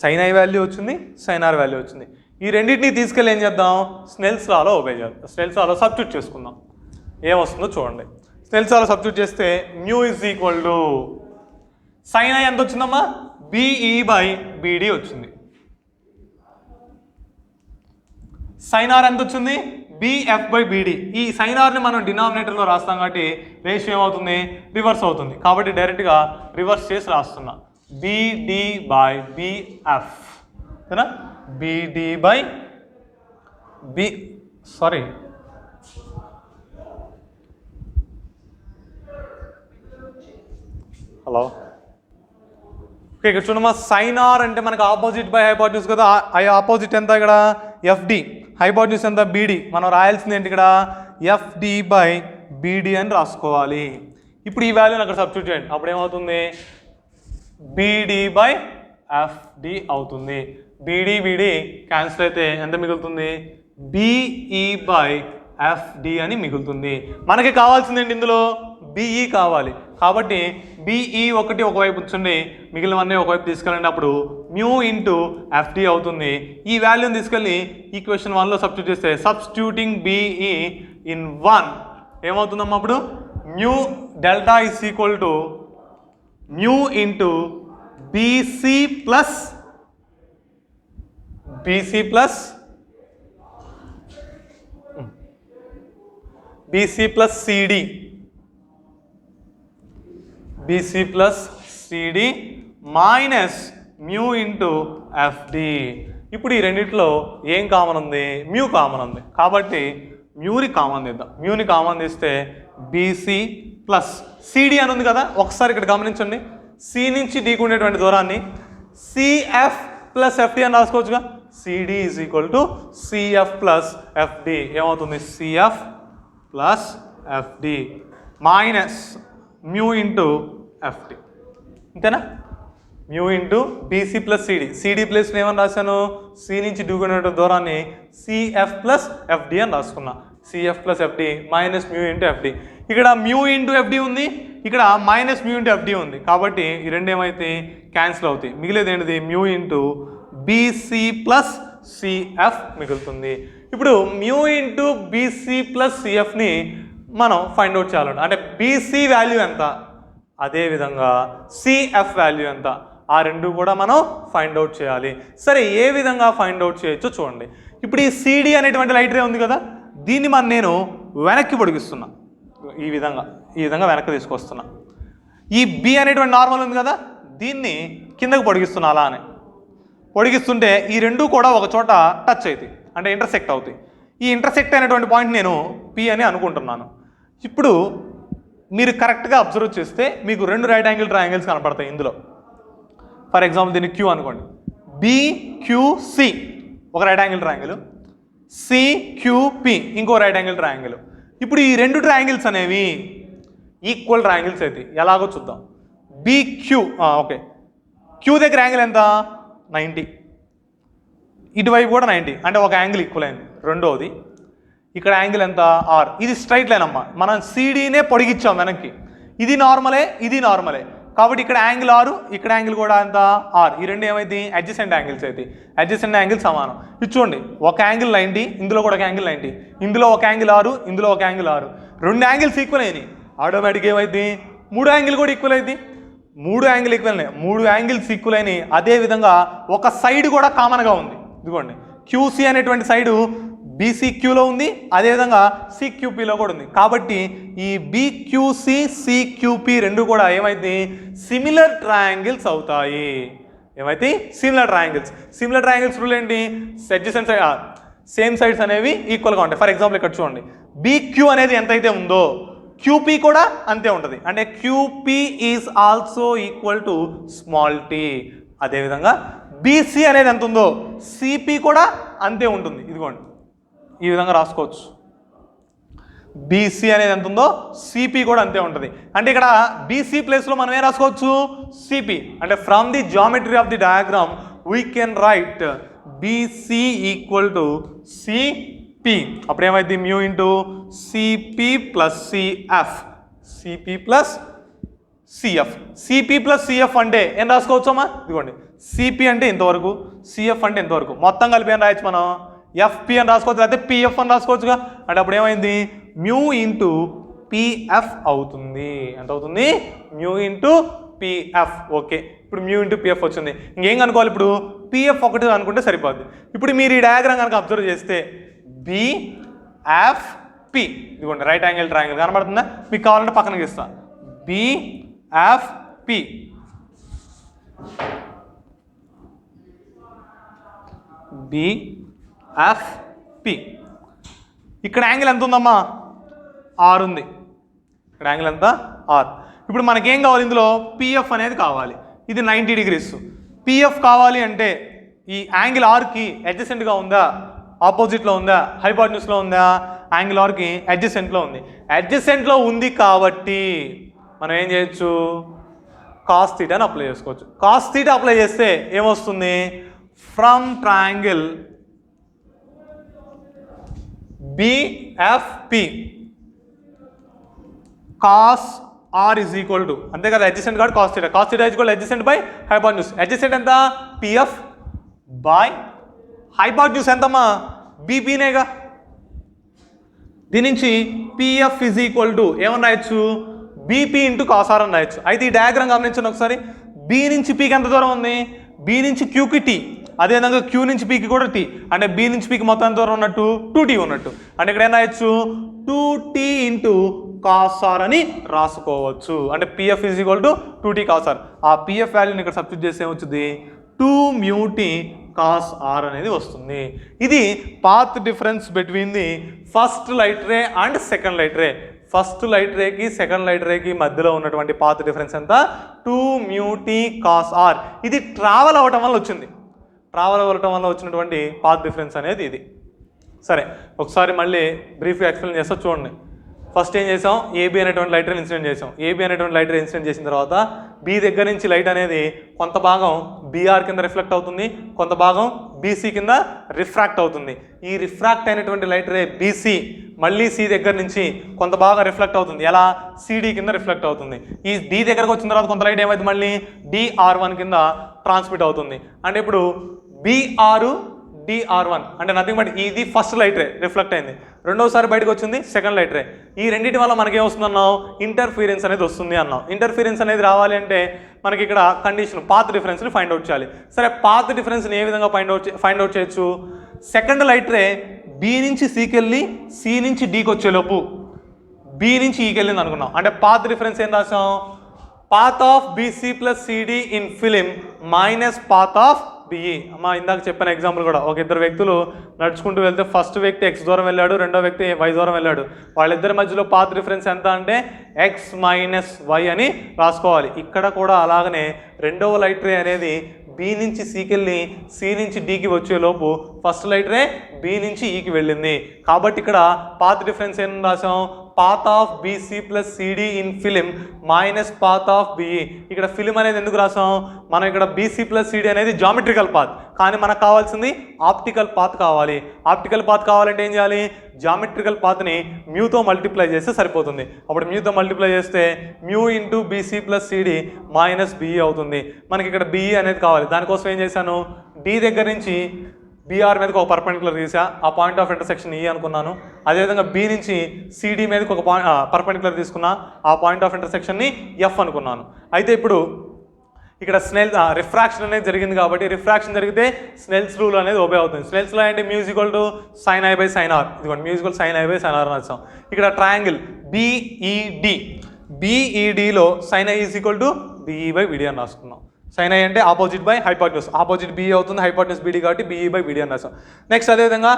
Speaker 1: sine i value వచ్చింది, సైన్ ఆర్ వాల్యూ వచ్చింది. ఈ రెండింటిని తీసుకెళ్ళి ఏం చేద్దాం? స్నెల్స్ లాలో ఒబే చేద్దాం. స్నెల్స్ లాలో సబ్స్టిట్యూట్ చేసుకుందాం. ఏమొస్తుందో చూడండి. స్నెల్స్ లాలో సబ్స్టిట్యూట్ చేస్తే mu is equal to sine i ఎంత వచ్చిందమ్మా? బిఈ బై బీడి వచ్చింది. సైన్ ఆర్ ఎంత వచ్చింది? బిఎఫ్ బై బీడి. ఈ సైన్ ఆర్ని మనం డినామినేటర్లో రాస్తాం కాబట్టి రేషియో ఏమవుతుంది? రివర్స్ అవుతుంది. కాబట్టి డైరెక్ట్గా రివర్స్ చేసి రాస్తున్నా. బిడి బై బిఎఫ్ ఓకేనా? బిడి బై హలో ఓకే. ఇక్కడ చూడమ్మా, సైన్ ఆర్ అంటే మనకు ఆపోజిట్ బై హైపోటెన్యూస్ కదా. ఆపోజిట్ ఎంత ఇక్కడ? ఎఫ్డి. హైపోటెన్యూస్ ఎంత? బీడి. మనం రాయాల్సింది ఏంటి ఇక్కడ? ఎఫ్డి బై బీడి అని రాసుకోవాలి. ఇప్పుడు ఈ వాల్యూని అక్కడ సబ్స్టిట్యూట్ చేయండి. అప్పుడు ఏమవుతుంది? బీడి బై ఎఫ్డి అవుతుంది. బీడి బీడి క్యాన్సిల్ అయితే ఎంత మిగులుతుంది? బిఈ బై ఎఫ్డి అని మిగులుతుంది. మనకి కావాల్సింది ఏంటి? ఇందులో బిఈ కావాలి. కాబట్టి బిఈ ఒకవైపు ఉంచండి, మిగిలినవన్నీ ఒకవైపు తీసుకెళ్ళండి. అప్పుడు మ్యూ ఇంటూ ఎఫ్డి అవుతుంది. ఈ వాల్యూని తీసుకెళ్ళి ఈక్వేషన్ 1లో సబ్స్టిట్యూట్ చేస్తే సబ్స్టిట్యూటింగ్ బిఈ ఇన్ 1 ఏమవుతుందమ్మా? అప్పుడు mu delta is equal to mu into BC plus CD. BC plus CD minus mu into FD. ఇప్పుడు ఈ రెండిట్లో ఏం కామన్ ఉంది? మ్యూ కామన్ ఉంది. కాబట్టి మ్యూని కామన్ తీద్దాం. మ్యూని కామన్ తీస్తే బీసీ ప్లస్ సిడి అని ఉంది కదా. ఒకసారి ఇక్కడ గమనించండి. సి నుంచి డీకి ఉండేటువంటి దూరాన్ని సిఎఫ్ ప్లస్ ఎఫ్డి అని రాసుకోవచ్చుగా. CD is equal to CF plus FD. ఏమవుతుంది? CF plus FD minus mu into FD. అంతేనా? Mu into BC plus CD. CD ప్లస్లో ఏమని రాశాను? సి నుంచి డీకునే దూరాన్ని సిఎఫ్ ప్లస్ ఎఫ్డి అని రాసుకున్నా. CF plus FD minus mu into FD. ఇక్కడ మ్యూ ఇంటూ ఎఫ్డి ఉంది, ఇక్కడ మైనస్ మ్యూ ఇంటూ ఎఫ్డి ఉంది. కాబట్టి ఈ రెండు ఏమైతే క్యాన్సిల్ అవుతాయి. మిగిలేదు ఏంటిది? Mu into BC plus CF మిగులుతుంది. ఇప్పుడు మ్యూ ఇంటూ బీసీ ప్లస్ సిఎఫ్ని మనం ఫైండ్ అవుట్ చేయాలంట. అంటే బీసీ వాల్యూ ఎంత, అదేవిధంగా సిఎఫ్ వాల్యూ ఎంత, ఆ రెండు కూడా మనం ఫైండ్ అవుట్ చేయాలి. సరే, ఏ విధంగా ఫైండ్ అవుట్ చేయొచ్చో చూడండి. ఇప్పుడు ఈ సిడి అనేటువంటి లైట్ రే ఉంది కదా, దీన్ని నేను వెనక్కి పొడిగిస్తున్నా. ఈ విధంగా వెనక్కి తీసుకొస్తున్నా. ఈ బి అనేటువంటి నార్మల్ ఉంది కదా, దీన్ని కిందకు పొడిగిస్తున్నా. అలా అని పొడిగిస్తుంటే ఈ రెండు కూడా ఒక చోట టచ్ అవుతాయి, అంటే ఇంటర్సెక్ట్ అవుతాయి. ఈ ఇంటర్సెక్ట్ అయినటువంటి పాయింట్ నేను పి అని అనుకుంటున్నాను. ఇప్పుడు మీరు కరెక్ట్గా అబ్జర్వ్ చేస్తే మీకు రెండు రైట్ యాంగిల్ ట్రయాంగిల్స్ కనపడతాయి ఇందులో. ఫర్ ఎగ్జాంపుల్ దీన్ని క్యూ అనుకోండి. బిక్యూసి ఒక రైట్ యాంగిల్ ట్రయాంగిల్, సిక్యూపి ఇంకో రైట్ యాంగిల్ ట్రయాంగిల్. ఇప్పుడు ఈ రెండు ట్రయాంగిల్స్ అనేవి ఈక్వల్ ట్రయాంగిల్స్ అయితే ఎలాగో చూద్దాం. బిక్యూ ఓకే, క్యూ దగ్గర యాంగిల్ ఎంత? 90. ఇటువైపు కూడా 90, అంటే ఒక యాంగిల్ ఈక్వల్ అయింది. రెండోది ఇక్కడ యాంగిల్ ఎంత? ఆర్. ఇది స్ట్రైట్ లైన్ అమ్మా. మనం సిడీనే పొడిగిచ్చాం వెనక్కి. ఇది నార్మలే, ఇది నార్మలే. కాబట్టి ఇక్కడ యాంగిల్ ఆరు, ఇక్కడ యాంగిల్ కూడా ఎంత ఆర్. ఈ రెండు ఏమైంది అడ్జసెంట్ యాంగిల్స్ అయితే. అడ్జసెంట్ యాంగిల్ సమానం. ఇది చూడండి, ఒక యాంగిల్ 90, ఇందులో కూడా ఒక యాంగిల్ 90, ఇందులో ఒక యాంగిల్ 6, ఇందులో ఒక యాంగిల్ 6, రెండు యాంగిల్స్ ఈక్వల్ అయినాయి. ఆటోమేటిక్ ఏమైంది మూడు యాంగిల్ కూడా ఈక్వల్ అయింది. మూడు యాంగిల్ ఈక్వల్ అయినాయి, మూడు యాంగిల్స్ ఈక్వల్ అయినాయి. అదేవిధంగా ఒక సైడ్ కూడా కామన్గా ఉంది. ఇదిగోండి క్యూసీ అనేటువంటి సైడు బీసీక్యూలో ఉంది, అదేవిధంగా సిక్యూపీలో కూడా ఉంది. కాబట్టి ఈ బీక్యూసి సిక్యూపీ రెండు కూడా ఏమైంది సిమిలర్ ట్రయాంగిల్స్ అవుతాయి. ఏమైతే similar triangles. Similar triangles rule ఏంటి, అడ్జసెంట్ సైడ్ సేమ్ సైడ్స్ అనేవి ఈక్వల్గా ఉంటాయి. ఫర్ ఎగ్జాంపుల్ ఇక్కడ చూడండి, బీక్యూ అనేది ఎంతైతే ఉందో క్యూపీ కూడా అంతే ఉంటుంది. అంటే QP is also equal to small t. అదేవిధంగా బీసీ అనేది ఎంత ఉందో సిపి కూడా అంతే ఉంటుంది. ఇదిగోండి ఈ విధంగా రాసుకోవచ్చు. బీసీ అనేది ఎంత ఉందో సిపి కూడా అంతే ఉంటుంది. అంటే ఇక్కడ బీసీ ప్లేస్లో మనం ఏం రాసుకోవచ్చు సిపి. అంటే from the geometry of the diagram we can write BC equal to CP. అప్పుడు ఏమైంది mu into CP plus CF. CP plus CF. CP plus CF అంటే ఏం రాసుకోవచ్చమ్మా, ఇదిగోండి సిపి అంటే ఇంతవరకు, సిఎఫ్ అంటే ఇంతవరకు, మొత్తం కలిపి ఏం రాయొచ్చు మనం ఎఫ్పి అని రాసుకోవచ్చు, లేకపోతే పిఎఫ్ అని రాసుకోవచ్చుగా. అంటే అప్పుడు ఏమైంది మ్యూ ఇంటూ పిఎఫ్ అవుతుంది. ఎంత అవుతుంది మ్యూ ఇంటూ పిఎఫ్. ఓకే, ఇప్పుడు మ్యూ ఇంటూ పిఎఫ్ వచ్చింది. ఇంకేం కనుక్కోవాలి ఇప్పుడు, పిఎఫ్ ఒకటి అనుకుంటే సరిపోద్ది. ఇప్పుడు మీరు ఈ డయాగ్రామ్ కనుక అబ్జర్వ్ చేస్తే బిఎఫ్పి, ఇదిగోండి రైట్ యాంగిల్ ట్రయాంగిల్ కనబడుతుందా, మీకు కావాలంటే పక్కనకి ఇస్తా. బిఎఫ్పి బిఎఫ్పి. ఇక్కడ యాంగిల్ ఎంత ఉందమ్మా ఆర్ ఉంది. ఇక్కడ యాంగిల్ ఎంత ఆర్. ఇప్పుడు మనకేం కావాలి ఇందులో పిఎఫ్ అనేది కావాలి. ఇది 90 degrees. పిఎఫ్ కావాలి అంటే ఈ యాంగిల్ ఆర్కి అడ్జసెంట్గా ఉందా, ఆపోజిట్లో ఉందా, హైపోటెన్యూస్లో ఉందా, యాంగిల్ ఆర్కి అడ్జసెంట్లో ఉంది. అడ్జసెంట్లో ఉంది కాబట్టి మనం ఏం చేయొచ్చు కాస్ థీటాని అప్లై చేసుకోవచ్చు. కాస్ థీటా అప్లై చేస్తే ఏమొస్తుంది, from triangle BFP cos r is equal to, అంతే కదా అడ్జసెంట్ కాబట్టి cos theta. Cos theta is equal adjacent by hypotenuse. Adjacent ఎంత పిఎఫ్ బై హైపోటెన్యూస్ ఎంతమ్మా బీపీనేగా. దీని నుంచి పిఎఫ్ ఇజ్ ఈక్వల్ టు ఏమన్నా రాయొచ్చు బీపీ ఇంటూ కాస్ ఆర్ అని రాయొచ్చు. అయితే ఈ డయాగ్రామ్ గమనించండి ఒకసారి. బి నుంచి పీకి ఎంత దూరం ఉంది, బి నుంచి క్యూకి టీ, అదేవిధంగా క్యూ నుంచి పీకి కూడా టీ. అంటే బి నుంచి పీకి మొత్తం ఎంత దూరం ఉన్నట్టు 2t ఉన్నట్టు. అంటే ఇక్కడ ఏం రాయొచ్చు 2t ఇంటూ కాస్ ఆర్ అని రాసుకోవచ్చు. అంటే PF is equal to 2t cos r. ఆ పిఎఫ్ వాల్యూని ఇక్కడ సబ్స్టిట్యూట్ చేస్తే ఏమొచ్చుది 2μt కాస్ ఆర్ అనేది వస్తుంది. ఇది path difference between the first light ray and second light ray. First light రేకి సెకండ్ లైట్ రేకి మధ్యలో ఉన్నటువంటి పాత్ డిఫరెన్స్ ఎంత 2μt కాస్ ఆర్. ఇది ట్రావెల్ అవ్వటం వల్ల వచ్చింది. ట్రావెల్ అవ్వటం వల్ల వచ్చినటువంటి పాత్ డిఫరెన్స్ అనేది ఇది. సరే ఒకసారి మళ్ళీ బ్రీఫ్గా ఎక్స్ప్లెయిన్ చేస్తా చూడండి. ఫస్ట్ ఏం చేసాం, ఏబీ అనేటువంటి లైట్ రే ఇన్సిడెంట్ చేసాం. ఏబీ అనేటువంటి లైట్ రే ఇన్సిడెంట్ చేసిన తర్వాత బి దగ్గర నుంచి లైట్ అనేది కొంత భాగం బీఆర్ కింద రిఫ్లెక్ట్ అవుతుంది, కొంత భాగం బీసీ కింద రిఫ్రాక్ట్ అవుతుంది. ఈ రిఫ్రాక్ట్ అయినటువంటి లైట్ రే బీసీ మళ్ళీ సి దగ్గర నుంచి కొంత భాగం రిఫ్లెక్ట్ అవుతుంది. ఎలా సిడి కింద రిఫ్లెక్ట్ అవుతుంది. ఈ డి దగ్గరకు వచ్చిన తర్వాత కొంత లైట్ ఏమైంది మళ్ళీ డిఆర్1 కింద ట్రాన్స్మిట్ అవుతుంది. అంటే ఇప్పుడు బీఆర్ డిఆర్1 అంటే నథింగ్ బట్ ఇది ఫస్ట్ లైట్ రే రిఫ్లెక్ట్ అయింది. రెండోసారి బయటకు వచ్చింది సెకండ్ లైట్ రే. ఈ రెండింటి వల్ల మనకి ఏమొస్తుంది అన్నాం, ఇంటర్ఫీరెన్స్ అనేది వస్తుంది అన్నాం. ఇంటర్ఫీరెన్స్ అనేది రావాలి అంటే మనకి ఇక్కడ కండిషన్ పాత్ డిఫరెన్స్ని ఫైండ్ అవుట్ చేయాలి. సరే పాత్ డిఫరెన్స్ని ఏ విధంగా ఫైండ్ అవుట్ చేయొచ్చు, సెకండ్ లైట్ రే బి నుంచి సికి వెళ్ళి సి నుంచి డికి వచ్చేలోపు బి నుంచి ఈకి వెళ్ళింది అనుకున్నాం. అంటే పాత్ డిఫరెన్స్ ఏం రాసాం, path of BC plus CD in film minus path of BE. అమ్మా ఇందాక చెప్పిన ఎగ్జాంపుల్ కూడా, ఒక ఇద్దరు వ్యక్తులు నడుచుకుంటూ వెళ్తే ఫస్ట్ వ్యక్తి ఎక్స్ దూరం వెళ్ళాడు, రెండో వ్యక్తి వై దూరం వెళ్ళాడు. వాళ్ళిద్దరి మధ్యలో పాత్ డిఫరెన్స్ ఎంత అంటే ఎక్స్ మైనస్ వై అని రాసుకోవాలి. ఇక్కడ కూడా అలాగనే రెండవ లైట్ రే అనేది బి నుంచి సికి వెళ్ళి సి నుంచి డికి వచ్చేలోపు ఫస్ట్ లైట్ రే బి నుంచి ఈకి వెళ్ళింది. కాబట్టి ఇక్కడ పాత్ డిఫరెన్స్ ఏం రాసాం, path of BC plus CD in film minus path of BE. ఇక్కడ ఫిలిం అనేది ఎందుకు రాసాం, మనం ఇక్కడ బీసీ ప్లస్ సిడి అనేది జామెట్రికల్ పాత్, కానీ మనకు కావాల్సింది ఆప్టికల్ పాత్ కావాలి. ఆప్టికల్ పాత్ కావాలంటే ఏం చేయాలి, జామెట్రికల్ పాత్ని మ్యూతో మల్టిప్లై చేస్తే సరిపోతుంది. అప్పుడు మ్యూతో మల్టిప్లై చేస్తే mu into BC plus CD minus BE అవుతుంది. మనకి ఇక్కడ బిఈ అనేది కావాలి. దానికోసం ఏం చేశాను, డి దగ్గర నుంచి బీఆర్ మీదకి ఒక పర్పెండిక్యులర్ తీసా, ఆ పాయింట్ ఆఫ్ ఇంటర్సెక్షన్ ఈ అనుకున్నాను. అదేవిధంగా బి నుంచి సిడి మీదకి ఒక పర్పెండిక్యులర్ తీసుకున్నా, ఆ పాయింట్ ఆఫ్ ఇంటర్సెక్షన్ని ఎఫ్ అనుకున్నాను. అయితే ఇప్పుడు ఇక్కడ రిఫ్రాక్షన్ అనేది జరిగింది కాబట్టి రిఫ్రాక్షన్ జరిగితే స్నెల్స్ రూల్ అనేది ఒబే అవుతుంది. స్నెల్స్ లా అంటే mu equal to sine i by sine r, ఇదిగోండి mu equal sine i by sine r అని వచ్చాం. ఇక్కడ ట్రయాంగిల్ బీఈడిలో sine i is equal to BE by BD అని రాసుకున్నాం. సైన్ ఐ అంటే opposite by hypotenuse, opposite BE అవుతుంది, హైపోటెన్యూస్ బిడి కాబట్టి బిఈ బై బిడి అని రాసాం. నెక్స్ట్ అదేవిధంగా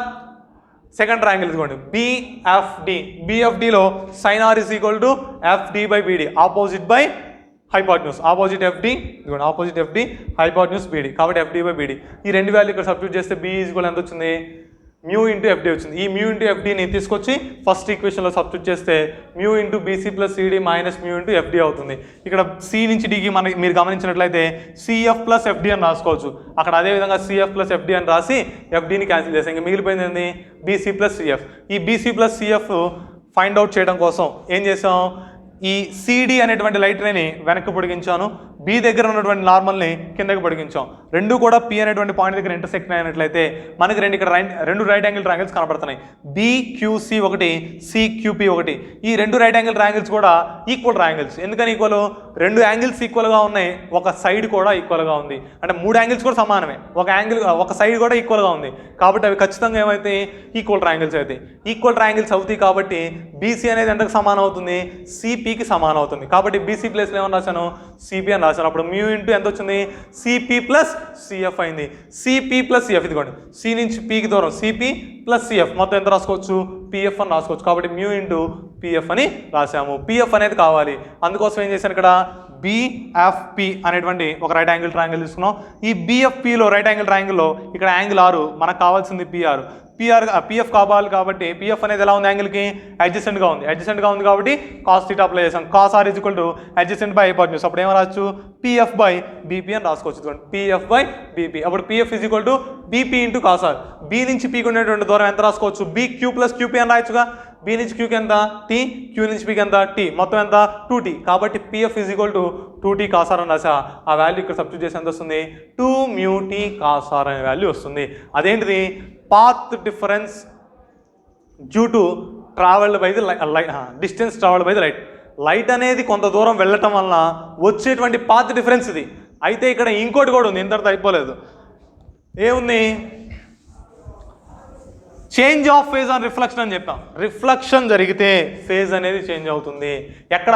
Speaker 1: సెకండ్ ట్రయాంగిల్ ఇదిగోండి బిఎఫ్డిలో sine r is equal to FD by BD, opposite by hypotenuse, opposite FD ఇదిగోండి ఆపోజిట్ ఎఫ్డి హైపోటెన్యూస్ బిడి కాబట్టి ఎఫ్డి బై బిడి. ఈ రెండు వాల్యూ ఇక్కడ సబ్స్టిట్యూట్ చేస్తే బి ఈజ్ ఈక్వల్ ఎంత వచ్చింది, మ్యూ ఇంటూ ఎఫ్డి వచ్చింది. ఈ మ్యూ ఇంటూ ఎఫ్డిని తీసుకొచ్చి ఫస్ట్ ఈక్వేషన్లో సబ్స్టిట్యూట్ చేస్తే mu into BC plus CD minus mu into FD అవుతుంది. ఇక్కడ సి నుంచి డికి మీరు గమనించినట్లయితే సిఎఫ్ ప్లస్ ఎఫ్డి అని రాసుకోవచ్చు. అక్కడ అదేవిధంగా సిఎఫ్ ప్లస్ ఎఫ్డి అని రాసి ఎఫ్డిని క్యాన్సిల్ చేస్తాం. ఇంకా మిగిలిపోయింది ఏంది, బీసీ ప్లస్ సిఎఫ్. ఈ BC plus CF find out చేయడం కోసం ఏం చేసాం, ఈ సిడి అనేటువంటి లైట్ రేని వెనక్కి పొడిగించాను, బి దగ్గర ఉన్నటువంటి నార్మల్ని కిందకి పొడిగించాం. రెండు కూడా పి అనేటువంటి పాయింట్ దగ్గర ఇంటర్సెక్ట్ అయినట్లయితే మనకి రెండు రైట్ యాంగిల్ ట్రయాంగిల్స్ కనపడుతున్నాయి. బిక్యూసి ఒకటి, సిక్యూపి ఒకటి. ఈ రెండు రైట్ యాంగిల్ ట్రయాంగిల్స్ కూడా ఈక్వల్ ట్రయాంగిల్స్. ఎందుకని ఈక్వల్, రెండు యాంగిల్స్ ఈక్వల్గా ఉన్నాయి, ఒక సైడ్ కూడా ఈక్వల్గా ఉంది. అంటే మూడు యాంగిల్స్ కూడా సమానమే, ఒక సైడ్ కూడా ఈక్వల్గా ఉంది. కాబట్టి అవి ఖచ్చితంగా ఏమవుతాయి, ఈక్వల్ ట్రయాంగిల్స్ అవుతాయి. ఈక్వల్ ట్రయాంగిల్స్ అవుతాయి కాబట్టి బీసీ అనేది ఎంతకు సమానం అవుతుంది, సిపికి సమానం అవుతుంది. కాబట్టి బీసీ ప్లేస్లో ఏమని రాశాను, సిపి అని రాశాను. అప్పుడు మ్యూ ఇంటూ ఎంత వచ్చింది, సిపి ప్లస్ సిఎఫ్ అయింది. సిపి ప్లస్ సిఎఫ్ ఇదిగోండి, సి నుంచి పికి దూరం సిపి ప్లస్ సిఎఫ్ మొత్తం ఎంత రాసుకోవచ్చు, పిఎఫ్ అని రాసుకోవచ్చు. కాబట్టి మ్యూ ఇంటూ పిఎఫ్ అని రాసాము. పిఎఫ్ అనేది కావాలి, అందుకోసం ఏం చేశాను, ఇక్కడ బిఎఫ్పి అనేటువంటి ఒక రైట్ యాంగిల్ ట్రయాంగిల్ తీసుకున్నాం. ఈ బిఎఫ్పిలో రైట్ యాంగిల్ ట్రయాంగిల్లో ఇక్కడ యాంగిల్ 6, మనకు కావాల్సింది పిఎఫ్ కావాలి. కాబట్టి పిఎఫ్ అనేది ఎలా ఉంది, యాంగిల్కి అడ్జసెంట్గా ఉంది కాబట్టి కాస్ థీటా అప్లై చేసాం. Cos r is equal to adjacent by hypotenuse. అప్పుడు ఏమో రావచ్చు, పిఎఫ్ బై బీపీ అని రాసుకోవచ్చు. PF by BP. అప్పుడు PF is equal to BP into cos r. B నుంచి పీకి ఉండేటువంటి దూరం ఎంత రాసుకోవచ్చు, బి క్యూ ప్లస్ క్యూపీ అని రాయొచ్చుగా. బి నుంచి క్యూకి ఎంత టీ, క్యూ నుంచి పీకి ఎంత టీ, మొత్తం ఎంత 2t. కాబట్టి PF is equal to 2t cos r అని రాసా. ఆ వాల్యూ ఇక్కడ సబ్స్టిట్యూట్ చేసి ఎంత వస్తుంది, 2 మ్యూ టీ కాస్ ఆర్ అనే వాల్యూ వస్తుంది. అదేంటిది, path difference due to travelled by the distance travelled by the light. Light అనేది కొంత దూరం వెళ్ళటం వలన వచ్చేటువంటి పాత్ డిఫరెన్స్ ఇది. అయితే ఇక్కడ ఇంకోటి కూడా ఉంది, ఇంతటితో అయిపోలేదు. ఏముంది, change of phase on reflection అని చెప్పాం. రిఫ్లెక్షన్ జరిగితే ఫేజ్ అనేది చేంజ్ అవుతుంది. ఎక్కడ,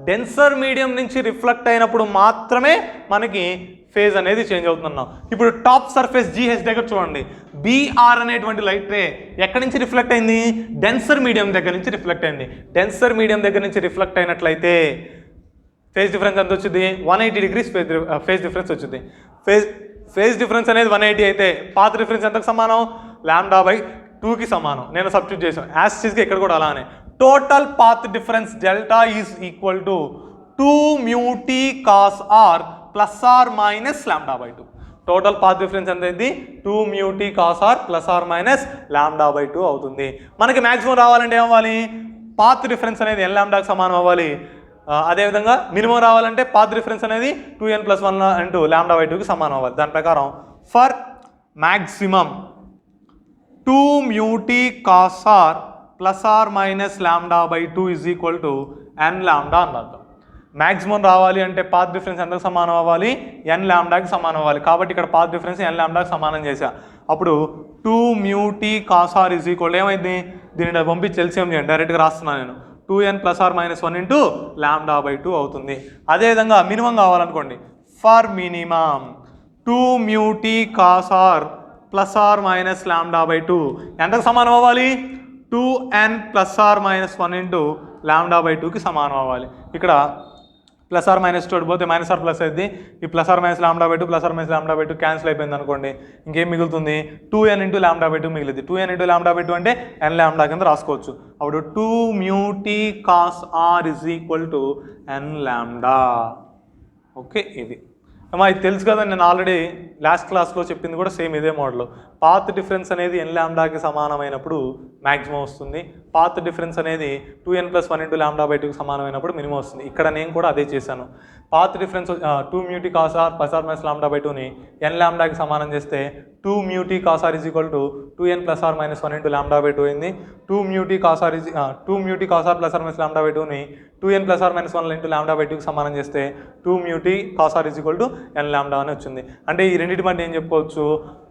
Speaker 1: డెన్సర్ మీడియం నుంచి రిఫ్లెక్ట్ అయినప్పుడు మాత్రమే మనకి ఫేజ్ అనేది చేంజ్ అవుతున్నాం. ఇప్పుడు టాప్ సర్ఫేస్ GH దగ్గర చూడండి, BR అనేటువంటి లైట్ రే ఎక్కడి నుంచి రిఫ్లెక్ట్ అయింది, డెన్సర్ మీడియం దగ్గర నుంచి రిఫ్లెక్ట్ అయింది. డెన్సర్ మీడియం దగ్గర నుంచి రిఫ్లెక్ట్ అయినట్లయితే ఫేజ్ డిఫరెన్స్ ఎంత వచ్చింది, 180 degrees ఫేజ్ డిఫరెన్స్ వచ్చింది. ఫేజ్ డిఫరెన్స్ అనేది 180 అయితే పాత్ డిఫరెన్స్ ఎంతకు సమానం, λ/2కి సమానం. నేను సబ్స్టిట్యూట్ చేశాను యాస్టిస్గా ఇక్కడ కూడా అలానే. Total path difference delta is equal to 2 mu t cos r plus r minus λ/2. Total path difference ఎంత అయింది, 2 mu t cos r plus r minus λ/2 అవుతుంది. మనకి మ్యాక్సిమం రావాలంటే ఏమవ్వాలి, పాత్ డిఫరెన్స్ అనేది nλకి సమానం అవ్వాలి. అదేవిధంగా మినిమం రావాలంటే పాత్ డిఫరెన్స్ అనేది 2n+1 ఇంటూ λ/2కి సమానం అవ్వాలి. దాని ప్రకారం for maximum 2 mu t cos r plus r minus λ/2 is equal to nλ అని అర్థం. మ్యాక్సిమం రావాలి అంటే పాత్ డిఫరెన్స్ ఎంతకు సమానం అవ్వాలి, nλకి సమానం అవ్వాలి. కాబట్టి ఇక్కడ పాత్ డిఫరెన్స్ nλకి సమానం చేశా. అప్పుడు 2 mu t cos r is equal ఏమైంది, దీన్ని పంపించి ఎల్సిఎం చేయండి, డైరెక్ట్గా రాస్తున్నాను నేను. 2n+r-1 ఇంటూ λ/2 అవుతుంది. అదేవిధంగా మినిమం కావాలనుకోండి, for minimum 2 mu t cos r plus r minus λ/2 ఎంతకు సమానం అవ్వాలి, 2n+r-1 ఇంటూ λ/2కి సమానం అవ్వాలి. ఇక్కడ ప్లస్ ఆర్ మైనస్ తోటి పోతే మైనస్ ఆర్ ప్లస్ అయింది. ఈ plus r minus lambda by two plus r minus lambda by two cancel అయిపోయింది అనుకోండి. ఇంకేం మిగులుతుంది 2n into lambda by two మిగిలింది. 2n into lambda by two అంటే n లాంబ్డా కింద రాసుకోవచ్చు. అప్పుడు 2 mu t cos r is equal to n lambda. Okay, ఇది అమ్మా ఇది తెలుసు కదా, నేను ఆల్రెడీ లాస్ట్ క్లాస్లో చెప్పింది కూడా సేమ్ ఇదే మోడల్. పాత్ డిఫరెన్స్ అనేది n లాంబ్డాకి సమానమైనప్పుడు మ్యాక్సిమం వస్తుంది. పాత్ డిఫరెన్స్ అనేది 2n + 1 ఇంటూ లాంబ్డా బై టూకి సమానమైనప్పుడు మినిమం వస్తుంది. ఇక్కడ నేను కూడా అదే చేశాను. Path difference 2 mu t cos r plus r minus lambda by టూని n లాంబ్డాకి సమానం చేస్తే 2 mu t cos r is equal to 2n + r - 1 into lambda by two అయింది. 2 mu t cos r plus r minus lambda by టూని 2n + r - 1 into lambda by టూకి సమానం చేస్తే 2 mu t cos r is equal to n lambda అని వచ్చింది. అంటే ఈ రెండింటి మధ్య ఏం చెప్పుకోవచ్చు,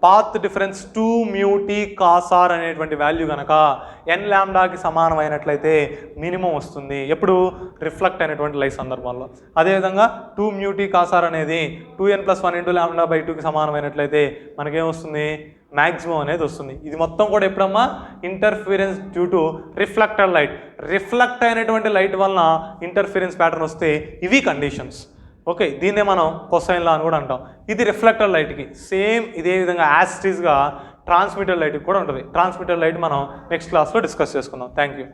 Speaker 1: path difference 2 mu t cos r అనేటువంటి వాల్యూ కనుక n లాంబ్డాకి సమానమైనట్లయితే మినిమం వస్తుంది. ఎప్పుడు రిఫ్లెక్ట్ అయినటువంటి లైట్ సందర్భంలో. అదేవిధంగా 2 mu t cos r అనేది 2n + 1 ఇంటూ లాంబ్డా బై టూకి సమానమైనట్లయితే మనకేమొస్తుంది, మ్యాక్సిమం అనేది వస్తుంది. ఇది మొత్తం కూడా ఎప్పుడమ్మా interference due to reflected light. Reflect అయినటువంటి లైట్ వలన ఇంటర్ఫిరెన్స్ ప్యాటర్న్ వస్తే ఇవి కండిషన్స్. ఓకే, దీన్నే మనం కొసైన్ లా అని కూడా అంటాం. ఇది రిఫ్లెక్టెడ్ లైట్కి సేమ్ ఇదే విధంగా యాస్టీస్గా ట్రాన్స్మిటెడ్ లైట్కి కూడా ఉంటుంది. ట్రాన్స్మిటెడ్ లైట్ మనం నెక్స్ట్ క్లాస్లో డిస్కస్ చేసుకుందాం. Thank you.